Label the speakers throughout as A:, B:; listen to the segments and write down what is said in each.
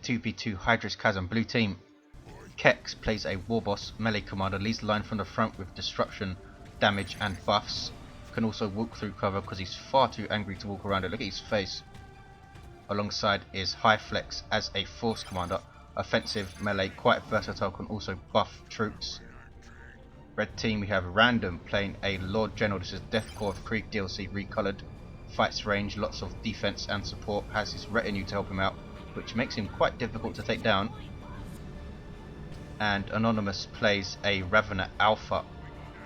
A: 2v2 Hydris Chasm. Blue team. Kekz plays a Warboss melee commander, leads the line from the front with disruption, damage and buffs. Can also walk through cover because he's far too angry to walk around it. Look at his face. Alongside is Hiflex as a force commander. Offensive, melee, quite versatile, can also buff troops. Red team, we have Random playing a Lord General. This is Deathcore of Krieg DLC recolored. Fights range, lots of defense and support. Has his retinue to help him out, which makes him quite difficult to take down. And Anonymous plays a Ravener Alpha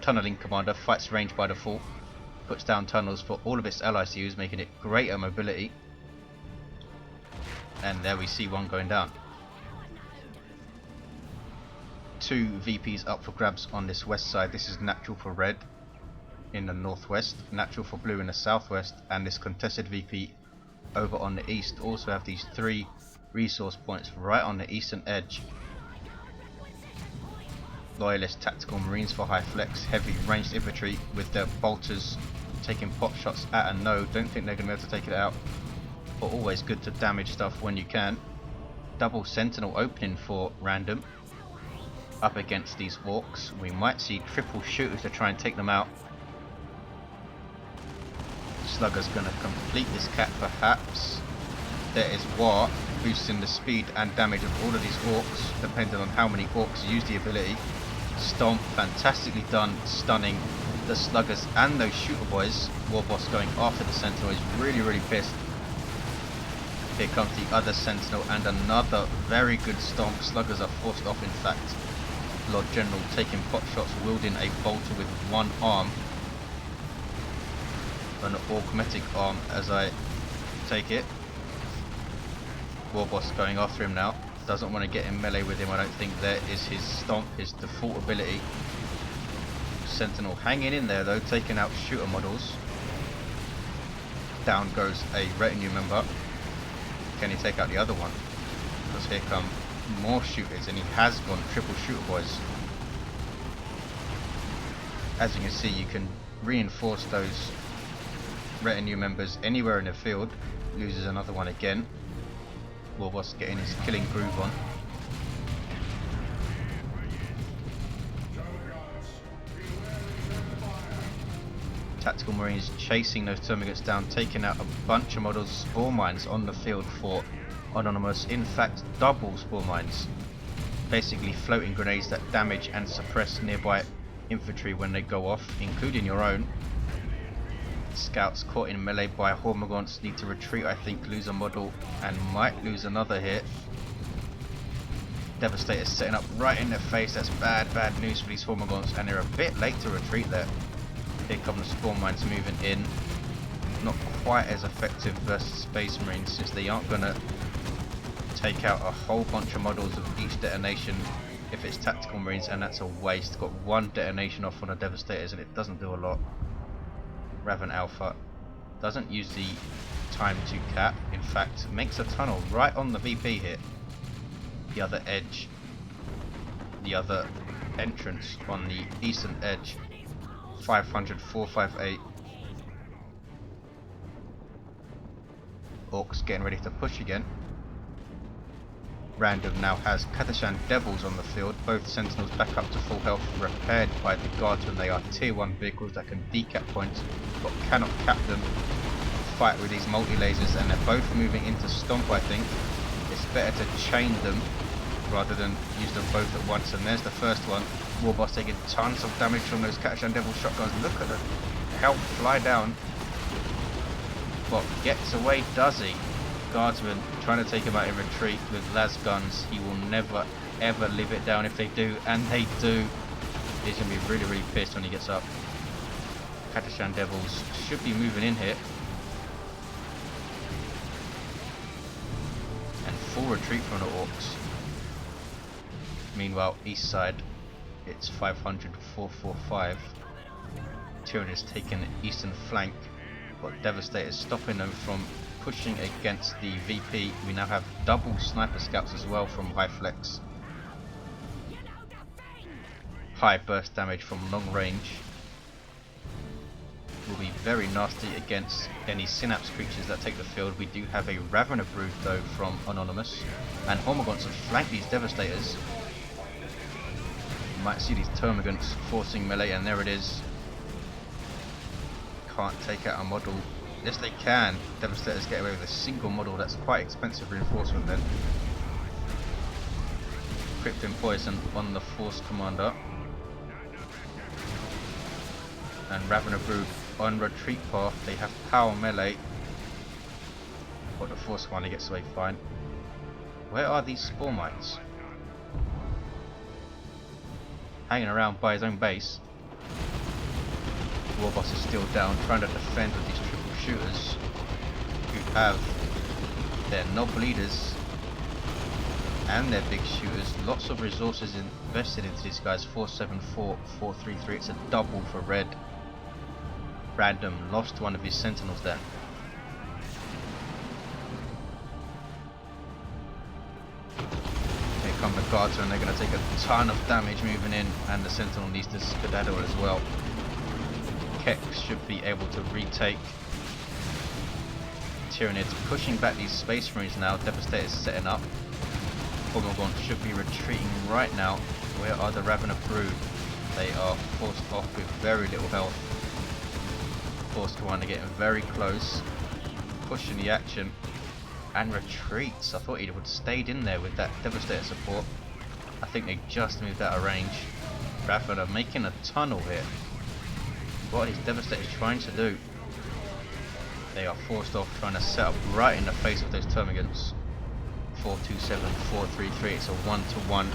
A: tunneling commander. Fights range by default. Puts down tunnels for all of its allies to use, making it greater mobility. And there we see one going down. 2 VPs up for grabs on this west side. This is natural for red in the northwest, natural for blue in the southwest, and this contested VP over on the east. Also have these 3 resource points right on the eastern edge. Loyalist tactical marines for Hiflex, heavy ranged infantry with their bolters taking pot shots at a node. Don't think they're going to be able to take it out, but always good to damage stuff when you can. Double sentinel opening for Random up against these Orks. We might see triple shooters to try and take them out. Slugger's going to complete this cat perhaps. There is War boosting the speed and damage of all of these Orks depending on how many Orks use the ability. Stomp, fantastically done, stunning the Sluggers and those shooter boys. Warboss going after the Sentinel is really pissed. Here comes the other Sentinel and another very good stomp. Sluggers are forced off in fact. Lord General taking pot shots, wielding a bolter with one arm. An augmetic arm as I take it. Warboss going after him now. Doesn't want to get in melee with him, I don't think. There is his stomp, his default ability. Sentinel hanging in there though, taking out shooter models. Down goes a retinue member. Can he take out the other one? Because here come more shooters and he has gone triple shooter boys. As you can see, you can reinforce those retinue members anywhere in the field. Loses another one again. Warboss getting his killing groove on. Tactical Marines chasing those termigates down, taking out a bunch of models. Spore mines on the field for Anonymous. In fact, double spore mines. Basically floating grenades that damage and suppress nearby infantry when they go off, including your own. Scouts caught in melee by Hormagaunts, need to retreat, I think, lose a model and might lose another here. Devastator's setting up right in their face. That's bad news for these Hormagaunts, and they're a bit late to retreat there. Here come the spawn mines moving in. Not quite as effective versus Space Marines, since they aren't going to take out a whole bunch of models of each detonation if it's Tactical Marines, and that's a waste. Got one detonation off on the Devastators and it doesn't do a lot. Raven Alpha doesn't use the time to cap, in fact makes a tunnel right on the VP here. The other edge, the other entrance on the eastern edge. 500, 458. Orks getting ready to push again. Random now has Katashan Devils on the field. Both Sentinels back up to full health, repaired by the Guards when they are tier 1 vehicles that can decap points but cannot cap them. Fight with these multi-lasers, and they're both moving into Stomp. I think it's better to chain them rather than use them both at once. And there's the first one. Warboss taking tons of damage from those Katashan Devil shotguns. Look at the help fly down. But gets away, does he? Guardsmen trying to take him out in retreat with las guns. He will never ever live it down if they do, and they do. He's going to be really pissed when he gets up. Katashan Devils should be moving in here. And full retreat from the Orks. Meanwhile, east side, it's 500, 445. Tyranids taking the eastern flank, but Devastator's stopping them from pushing against the VP. We now have double sniper scouts as well from Hiflex. High burst damage from long range. will be very nasty against any Synapse creatures that take the field. We do have a Ravener Brood though from Anonymous, and Hormagaunts have flanked these Devastators. You might see these Termagants forcing melee, and there it is. Can't take out a model. Yes they can. Devastators get away with a single model. That's quite expensive reinforcement then. Crippling Poison on the Force Commander. And Ravener Brood on retreat path. They have power melee, but the Force Commander gets away fine. Where are these Spore Mites? Hanging around by his own base. Warboss is still down, trying to defend with these triple shooters who have their knob leaders and their big shooters. Lots of resources invested into these guys. 474, 433. It's a double for red. Random lost one of his sentinels there. Here come the guards, and they're going to take a ton of damage moving in, and the sentinel needs to skedaddle as well. Kekz should be able to retake. Tyranids pushing back these Space Marines now. Devastators setting up. Hormagaunts should be retreating right now. Where are the Ravener Brood? They are forced off with very little health. Force Commander getting very close, pushing the action, and retreats. I thought he would have stayed in there with that Devastator support. I think they just moved out of range. Ravener making a tunnel here. What are these Devastators trying to do? They are forced off, trying to set up right in the face of those Termagants. 427, 433. It's a 1-to-1,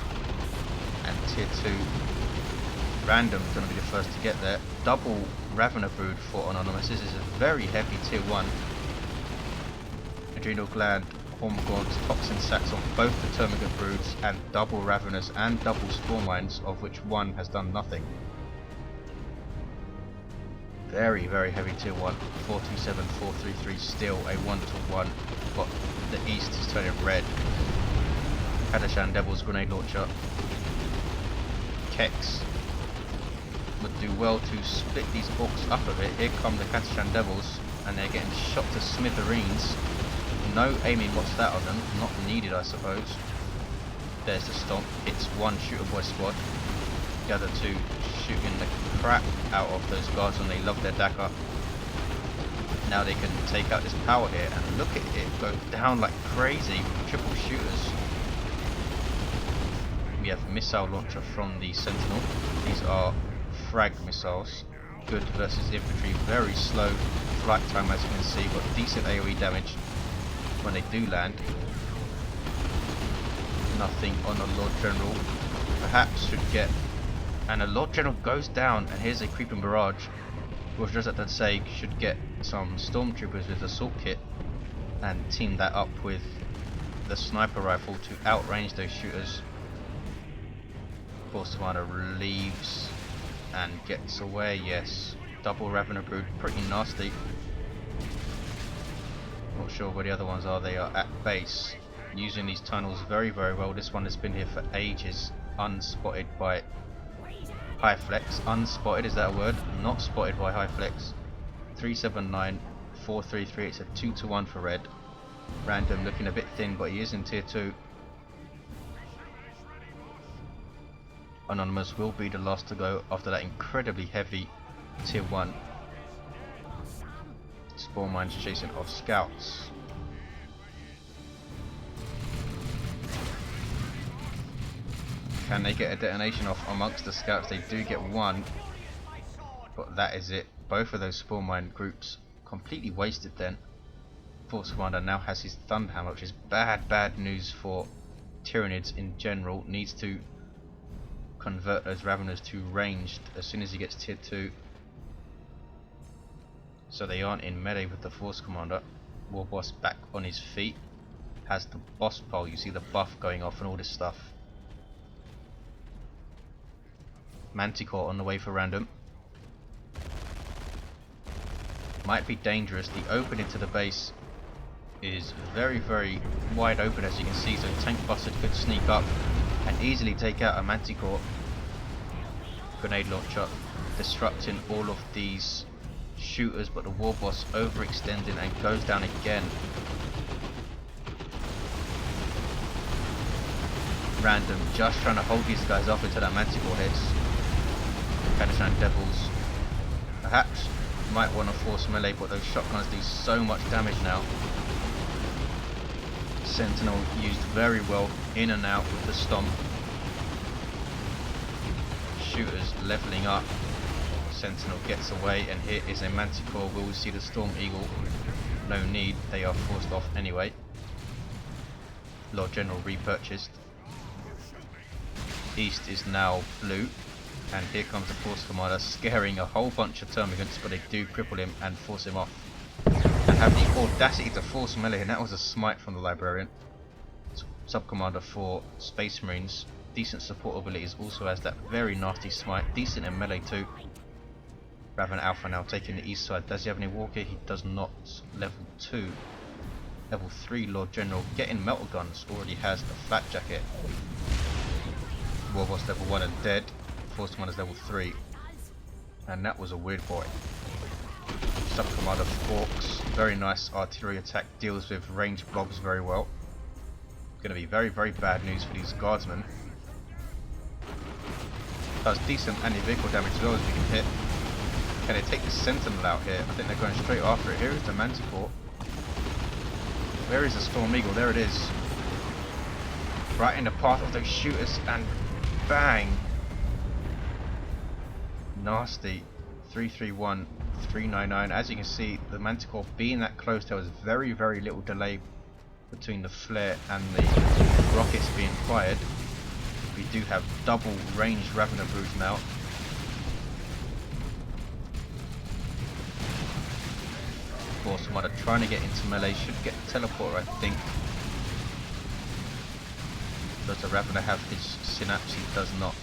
A: and tier 2. Random's going to be the first to get there. Double Ravener Brood for Anonymous. This is a very heavy tier 1. Adrenal Gland, Hormagaunts, Toxin Sacs on both the Termagant Broods, and double Raveners and double Spore Mines, of which one has done nothing. Very, very heavy tier 1. 427, 433, still a 1-to-1, but the east is turning red. Hadashan Devil's grenade launcher. Kekz would do well to split these Orks up a bit. Here come the Hadashan Devils, and they're getting shot to smithereens. No aiming what's that on them, not needed I suppose. There's the stomp. It's one Shooter Boy squad. The other two shooting the crap out of those guards when they love their dagger. Now they can take out this power here, and look at it go down like crazy with triple shooters. We have missile launcher from the Sentinel. These are frag missiles. Good versus infantry. Very slow flight time as you can see, but decent AoE damage when they do land. Nothing on the Lord General. Perhaps should get, and the Lord General goes down, and here's a creeping barrage. Was just at that say should get some stormtroopers with assault kit and team that up with the sniper rifle to outrange those shooters. Force Commander leaves and gets away. Yes, double Ravener Brood, pretty nasty. Not sure where the other ones are. They are at base, using these tunnels very, very well. This one has been here for ages, unspotted by Hiflex. Unspotted, is that a word? Not spotted by Hiflex. 379, 433. It's a 2-to-1 for red. Random looking a bit thin, but he is in tier 2. Anonymous will be the last to go after that incredibly heavy tier 1. Spore Mines chasing off scouts. Can they get a detonation off amongst the scouts? They do get one, but that is it. Both of those Spore Mine groups completely wasted then. Force Commander now has his Thunderhammer, which is bad news for Tyranids in general. Needs to convert those Raveners to ranged as soon as he gets tier 2, so they aren't in melee with the Force Commander. Warboss back on his feet, has the boss pole. You see the buff going off and all this stuff. Manticore on the way for random. Might be dangerous. The opening to the base is very, very wide open as you can see, so Tank Buster could sneak up and easily take out a Manticore. Grenade launcher disrupting all of these shooters, but the Warboss overextending and goes down again. Random just trying to hold these guys off until that Manticore hits. Kadashan Devils perhaps might want to force melee, but those shotguns do so much damage now. Sentinel used very well in and out with the stomp. Shooters leveling up. Sentinel gets away, and here is a Manticore. Will we see the Storm Eagle? No need, they are forced off anyway. Lord General repurchased. East is now blue, and here comes the Force Commander scaring a whole bunch of Termagants, but they do cripple him and force him off. And have the audacity to force melee, and that was a smite from the Librarian. Sub-Commander for Space Marines, decent support abilities, also has that very nasty smite, decent in melee too. Raven Alpha now taking the east side. Does he have any war gear? He does not. Level 2. Level 3 Lord General getting metal guns, already has the flak jacket. Warboss level 1 and dead. Force Commander is level 3. And that was a weird boy. Sub-Commander Orks, very nice artillery attack, deals with ranged blobs very well. Going to be very, very bad news for these guardsmen. Does decent anti-vehicle damage as well as we can hit. Can they take the Sentinel out here? I think they're going straight after it. Here is the Manticore. Where is the Storm Eagle? There it is. Right in the path of those shooters, and bang! Nasty. 331, 399. As you can see, the Manticore being that close, there was very, very little delay between the flare and the rockets being fired. We do have double ranged Ravener Brutes now. Force Commander trying to get into melee, should get the teleporter, I think. Does the Ravener have his synapse? He does not.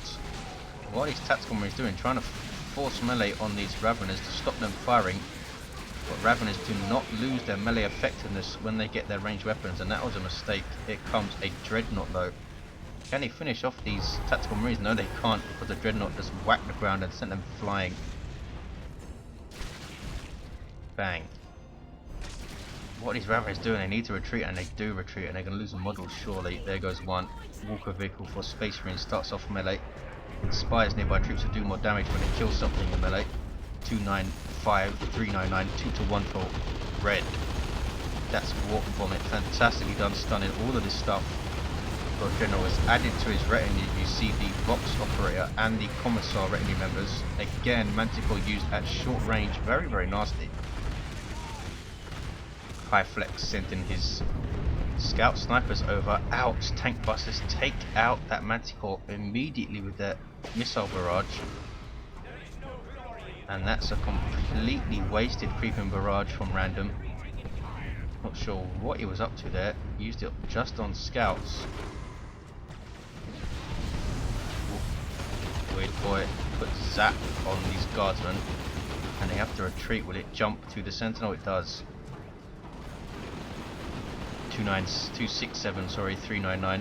A: What are these tactical marines doing? Trying to force melee on these Raveners to stop them firing. But Raveners do not lose their melee effectiveness when they get their ranged weapons, and that was a mistake. Here comes a Dreadnought though. Can he finish off these tactical marines? No, they can't, because the Dreadnought just whacked the ground and sent them flying. Bang. What are these Raveners doing? They need to retreat, and they do retreat, and they're going to lose a model surely. There goes one. Walker vehicle for Space Marine starts off melee. Inspires nearby troops to do more damage when it kills something in melee. 295, 399, 2 to 1 for red. That's Walk Vomit. Fantastically done, stunning all of this stuff. Lord General has added to his retinue. You see the box operator and the commissar retinue members. Again, Manticore used at short range. Very, very nasty. Hiflex sending his scout snipers over. Out. Tank busters take out that Manticore immediately with their missile barrage. And that's a completely wasted creeping barrage from Random. Not sure what he was up to there. Used it just on scouts. Weird boy put zap on these guardsmen, and they have to retreat. Will it jump to the Sentinel? It does. 267, sorry, 399.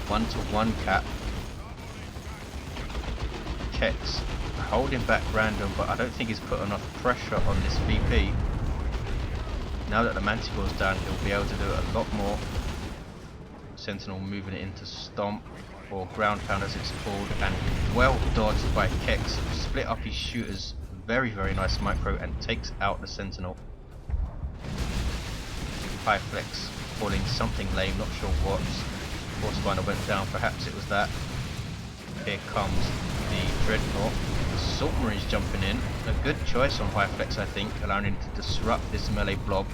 A: 1 to 1 cap. Kekz holding back Random, but I don't think he's put enough pressure on this VP. Now that the Manticore's down, he'll be able to do a lot more. Sentinel moving it into Stomp, or Ground Pound as it's called, and well dodged by Kekz. Split up his shooters, very, very nice micro, and takes out the Sentinel. Hiflex falling something lame, not sure what. Force Finder went down, perhaps it was that. Here comes the Dreadnought. Assault Marines jumping in. A good choice on Hiflex, I think, allowing him to disrupt this melee blob,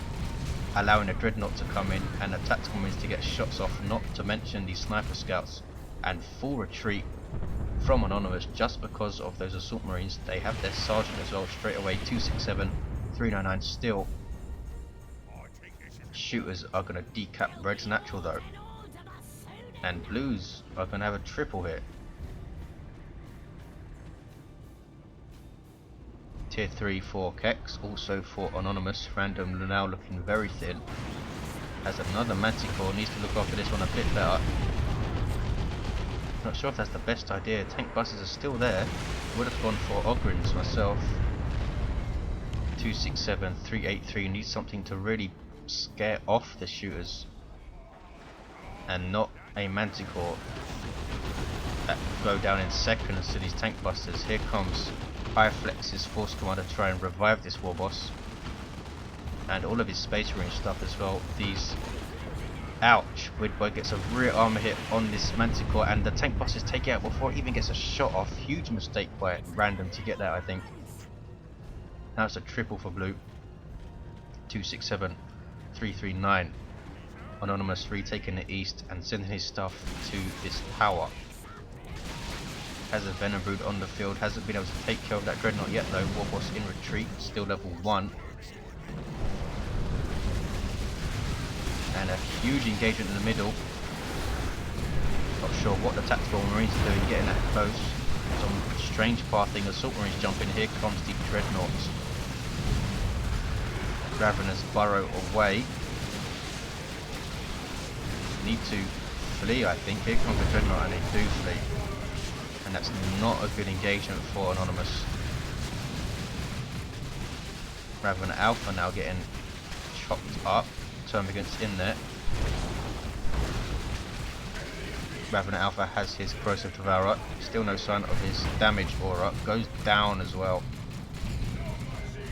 A: allowing a Dreadnought to come in and the tactical marines to get shots off, not to mention the sniper scouts, and full retreat from Anonymous just because of those assault marines. They have their sergeant as well straight away. 267, 399 still. Shooters are going to decap Red's natural though, and Blues are going to have a triple hit. Tier 3 for Kekz, also for Anonymous. Random now looking very thin. As another Manticore, needs to look after this one a bit better. Not sure if that's the best idea. Tank buses are still there. Would have gone for Ogrins myself. 267, 383 needs something to really scare off the shooters, and not a manticore that go down in seconds to these tank busters. Here comes Hiflex's force commander to try and revive this Warboss, and all of his space marine stuff as well. These, ouch, Weird Boy gets a rear armor hit on this manticore, and the tank busters take it out before it even gets a shot off. Huge mistake by Random to get that, I think. Now it's a triple for blue. 267, 339. Anonymous retaking the east and sending his stuff to this tower. Has a Venom Brood on the field, hasn't been able to take care of that Dreadnought yet though. Warboss in retreat, still level 1. And a huge engagement in the middle. Not sure what the tactical marines are doing, getting that close. Some strange pathing, assault marines jumping. Here comes the Dreadnoughts. Ravenous burrow away. Need to flee, I think. Here comes the Dreadnought and they do flee. And that's not a good engagement for Anonymous. Raven Alpha now getting chopped up. Termagant's in there. Raven Alpha has his Corrosive Devourer. Still no sign of his damage aura. Goes down as well.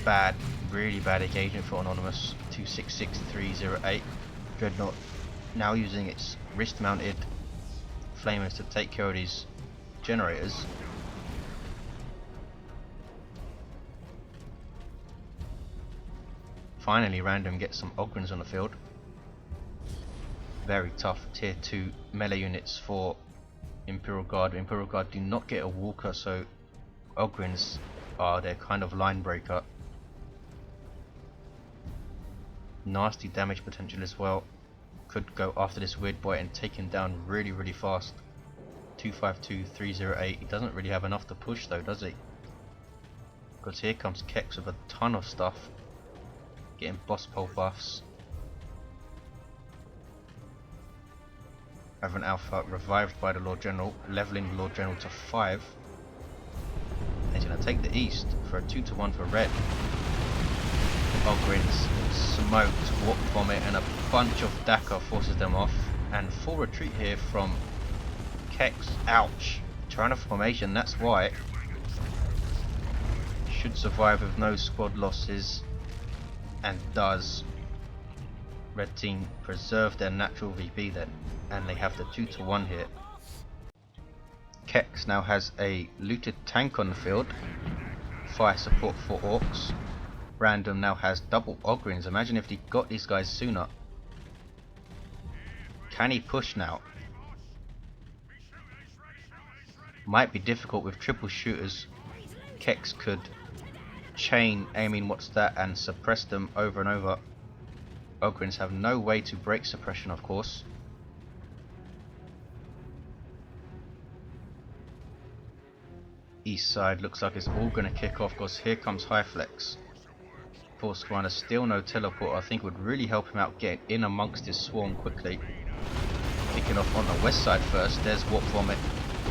A: Bad, really bad engagement for Anonymous. 266308. Dreadnought now using its wrist mounted flamers to take care of these generators. Finally Random gets some Ogryns on the field. Very tough tier 2 melee units for Imperial Guard. Imperial Guard do not get a walker, so Ogryns are their kind of line breaker. Nasty damage potential as well. Could go after this Weird Boy and take him down really, really fast. 252, 308. He doesn't really have enough to push though, does he? Because here comes Kekz with a ton of stuff. Getting boss pole buffs. Raven Alpha revived by the Lord General, leveling the Lord General to 5. He's going to take the east for a 2-1 for red. Ogryns smoked, Warp Vomit, and a bunch of Dakar forces them off. And full retreat here from Kekz. Ouch. Tyranids formation, that's why. Should survive with no squad losses. And does. Red team preserve their natural VB then. And they have the 2-1 here. Kekz now has a looted tank on the field. Fire support for Orks. Random now has double Ogryns. Imagine if he got these guys sooner. Can he push now? Might be difficult with triple shooters. Kekz could chain aiming what's that and suppress them over and over. Ogryns have no way to break suppression, of course. East side looks like it's all going to kick off because here comes Hiflex. Force Commander, still no teleport. I think would really help him out getting in amongst this swarm quickly. Kicking off on the west side first. There's Warp Vomit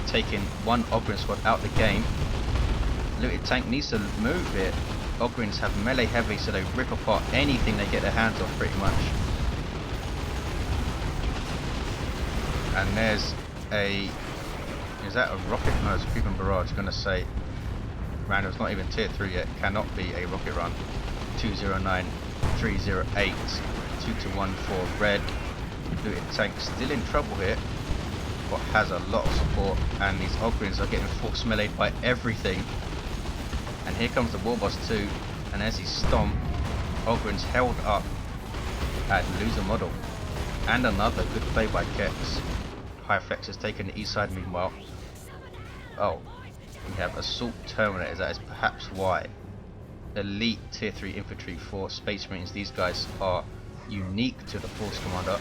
A: taking one Ogryn squad out the game. Looted tank needs to move here. Ogryns have melee heavy, so they rip apart anything they get their hands on pretty much. And there's a... is that a rocket? No, it's a creeping barrage. Gonna say Random's not even tier 3 yet. Cannot be a rocket run. 209, 308, 2-1 for red. Looted tank still in trouble here, but has a lot of support, and these Ogryns are getting force meleeed by everything. And here comes the Warboss too, and as he stomped, Ogryns held up and lose a model. And another good play by Kekz. Hiflex has taken the east side meanwhile. Oh, we have Assault Terminators, that is perhaps why. Elite tier 3 infantry for Space Marines. These guys are unique to the Force Commander.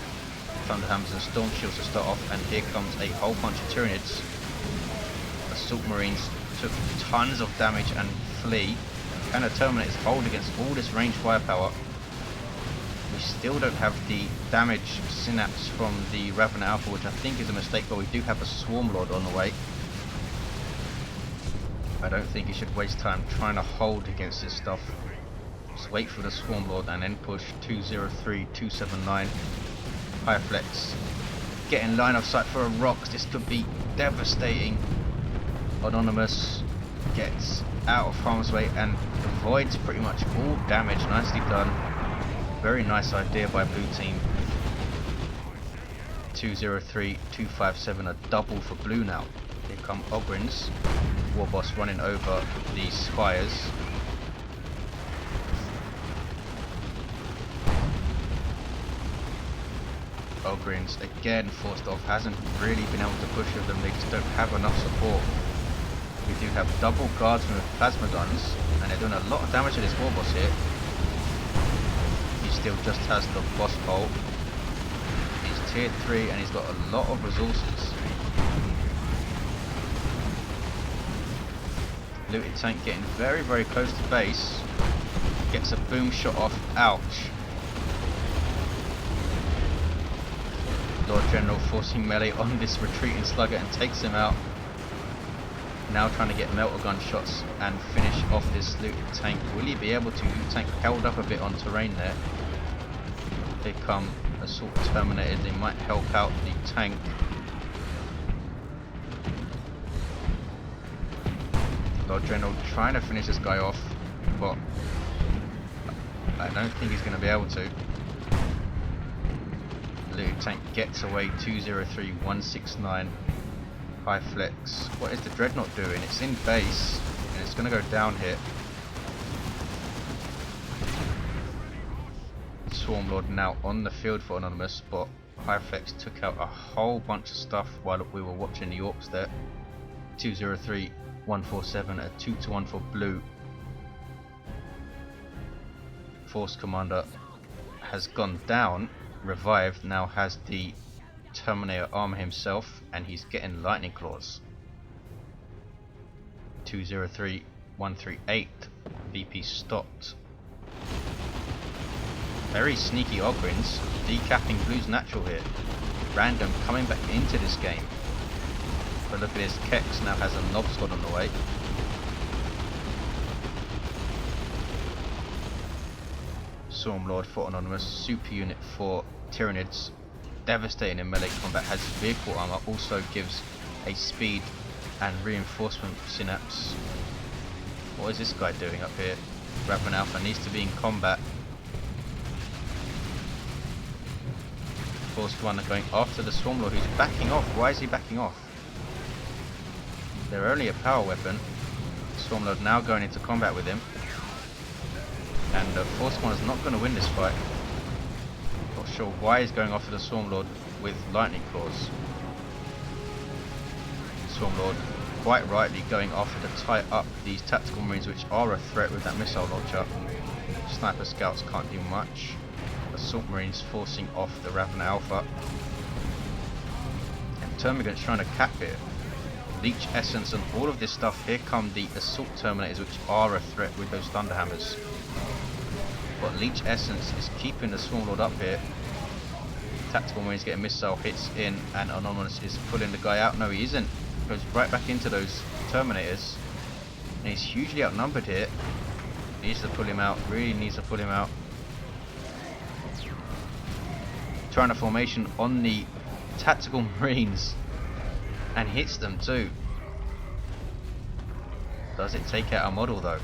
A: Thunderhammers and Storm Shields to start off, and here comes a whole bunch of Tyranids. Assault Marines took tons of damage and flee. Can the Terminators hold against all this range firepower? We still don't have the damage synapse from the Raven Alpha, which I think is a mistake, but we do have a Swarm Lord on the way. I don't think he should waste time trying to hold against this stuff. Just wait for the Swarm Lord and then push 203, 279. Hiflex. Get in line of sight for a Rocks. This could be devastating. Anonymous gets out of harm's way and avoids pretty much all damage. Nicely done. Very nice idea by blue team. 203, 257, a double for blue now. Here come Ogrins. Warboss running over the Spires. Ogrins again forced off, hasn't really been able to push with them, they just don't have enough support. We do have double guardsmen with plasma guns, and they're doing a lot of damage to this Warboss here. He still just has the boss pole. He's tier 3 and he's got a lot of resources. Looted tank getting very, very close to base. Gets a boom shot off. Ouch. Lord General forcing melee on this retreating slugger and takes him out. Now trying to get melter gun shots and finish off this looted tank. Will he be able to? Looted tank held up a bit on terrain there. Here come assault terminators. They might help out the tank. Lord General trying to finish this guy off, but I don't think he's going to be able to. Looted tank gets away. 203, 169. Hiflex. What is the Dreadnought doing? It's in base and it's going to go down here. Swarm Lord now on the field for Anonymous, but Hiflex took out a whole bunch of stuff while we were watching the Orks there. 203, 147, a 2-1 for blue. Force Commander has gone down. Revived, now has the Terminator armor himself, and he's getting lightning claws. 203, 138. VP stopped. Very sneaky Ogrins, decapping blue's natural here. Random coming back into this game. But look at this, Kekz now has a Knob Squad on the way. Swarm Lord for Anonymous, super unit for Tyranids, devastating in melee combat, has vehicle armor, also gives a speed and reinforcement synapse. What is this guy doing up here? Raven Alpha needs to be in combat. Force Commander going after the Swarm Lord, who's backing off. Why is he backing off? They're only a power weapon. Swarm Lord now going into combat with him. And the Force Commander's not going to win this fight. Not sure why he's going after the Swarm Lord with lightning claws. Swarm Lord quite rightly going after to tie up these tactical marines, which are a threat with that missile launcher. Sniper scouts can't do much. Assault marines forcing off the Raven Alpha. And Termagant's trying to cap it. Leech Essence and all of this stuff. Here come the assault terminators, which are a threat with those thunderhammers. But Leech Essence is keeping the Swarm Lord up here. Tactical marines getting missile hits in, and Anonymous is pulling the guy out. No, he isn't. Goes right back into those terminators. And he's hugely outnumbered here. Needs to pull him out. Really needs to pull him out. Trying a formation on the tactical marines. And hits them too. Does it take out our model though?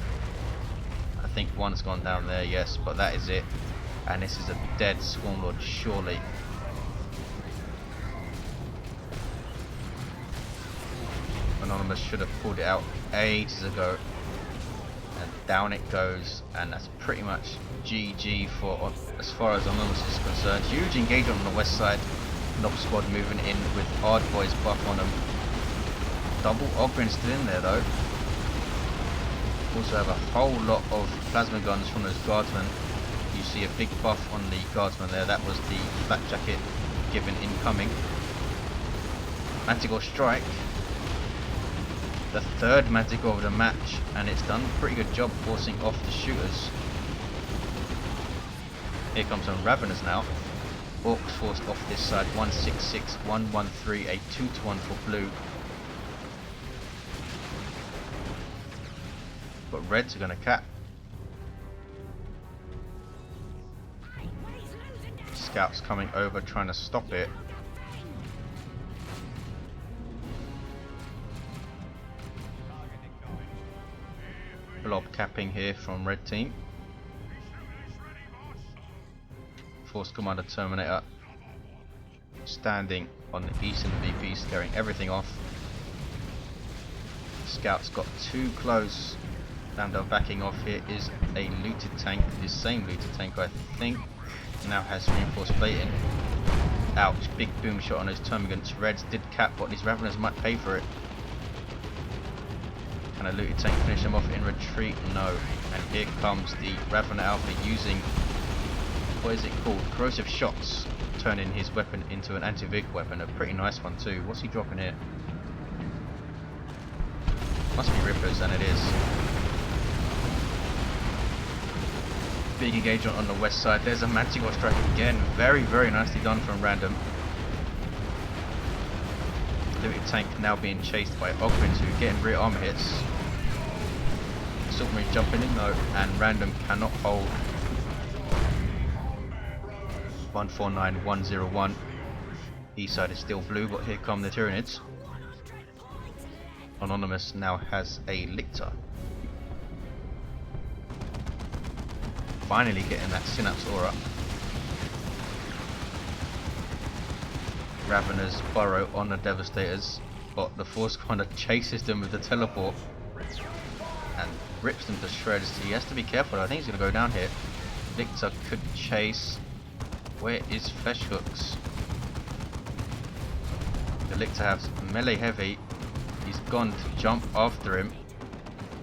A: I think one's gone down there, yes, but that is it. And this is a dead Swarm Lord, surely. Anonymous should have pulled it out ages ago. And down it goes, and that's pretty much GG for as far as Anonymous is concerned. Huge engagement on the west side. Knob Squad moving in with Hard Boys buff on them. Double Ogrins still in there though. Also have a whole lot of plasma guns from those guardsmen. You see a big buff on the guardsman there. That was the flak jacket given incoming. Manticore strike. The third Manticore of the match, and it's done a pretty good job forcing off the shooters. Here comes some Raveners now. Orks forced off this side. 166, 113, a 2-1 for blue. But reds are going to cap. Scouts coming over trying to stop it. Blob capping here from red team. Force Commander Terminator standing on the eastern VP, scaring everything off. Scouts got too close and are backing off. Here is a looted tank, the same looted tank I think, now has reinforced plating. Ouch, big boom shot on those termagants. Reds did cap, but these Raveners might pay for it. Can a looted tank finish them off in retreat? No. And here comes the Ravener Alpha using, what is it called? Corrosive shots, turning his weapon into an anti-vehicle weapon. A pretty nice one too. What's he dropping here? Must be Rippers, and it is. Big engagement on the west side. There's a Manticore strike again. Very, very nicely done from Random. Looted tank now being chased by Ogwins, who are getting rear armor hits. Assault Marine jumping in though, and Random cannot hold. 149101. East side is still blue, but here come the Tyranids. Anonymous now has a Lictor. Finally getting that Synapse Aura. Raveners burrow on the Devastators, but the Force Commander chases them with the teleport and rips them to shreds. He has to be careful. I think he's going to go down here. Lictor could chase. Where is Flesh Hooks? The Lictor has melee heavy. He's gone to jump after him,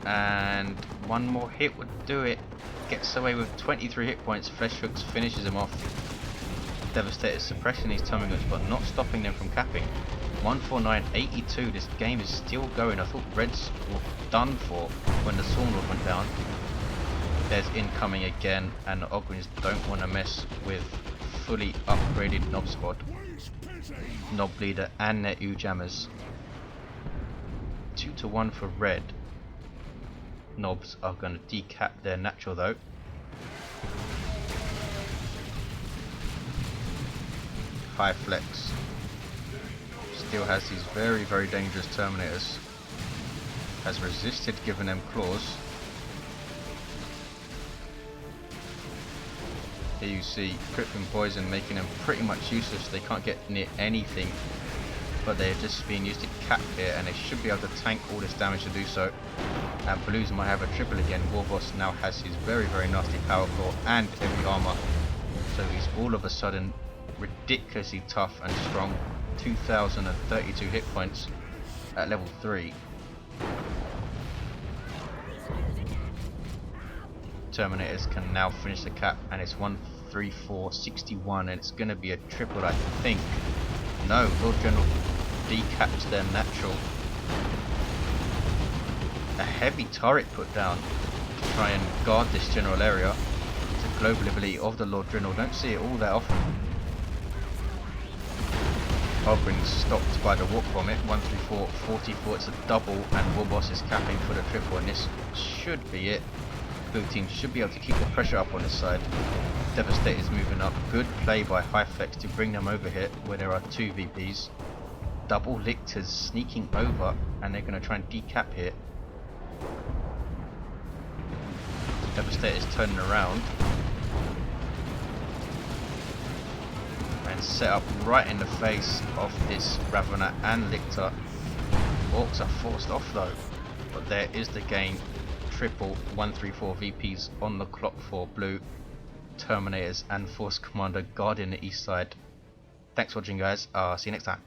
A: and one more hit would do it. Gets away with 23 hit points. Flesh Hooks finishes him off. Devastator suppressing these termagants but not stopping them from capping. 149.82. This game is still going. I thought Reds were done for when the Stormlord went down. There's incoming again, and the Ogwins don't want to mess with fully upgraded Nob Squad, Nob Leader and their jammers. 2-1 for red. Nobs are going to decap their natural though. Hiflex still has these very, very dangerous Terminators. Has resisted giving them claws. Here you see Crippling Poison making them pretty much useless. They can't get near anything, but they're just being used to cap here, and they should be able to tank all this damage to do so. And Blues might have a triple again. Warboss now has his very, very nasty power claw and heavy armor, so he's all of a sudden ridiculously tough and strong. 2032 hit points at level 3. Terminators can now finish the cap, and it's 13461, and it's going to be a triple, I think. No, Lord General decaps their natural. A heavy turret put down to try and guard this general area. It's a global ability of the Lord General. Don't see it all that often. Ogwins stopped by the Warp Vomit. 134, 44. It's a double, and Warboss is capping for the triple, and this should be it. Blue team should be able to keep the pressure up on this side. Devastator's moving up. Good play by Hiflex to bring them over here where there are 2 VPs. Double Lictors sneaking over, and they're going to try and decap here. Devastator's turning around and set up right in the face of this Ravener and Lictor. Orks are forced off though, but there is the game. Triple 134 VPs on the clock for blue. Terminators and Force Commander guarding the east side. Thanks for watching guys, see you next time.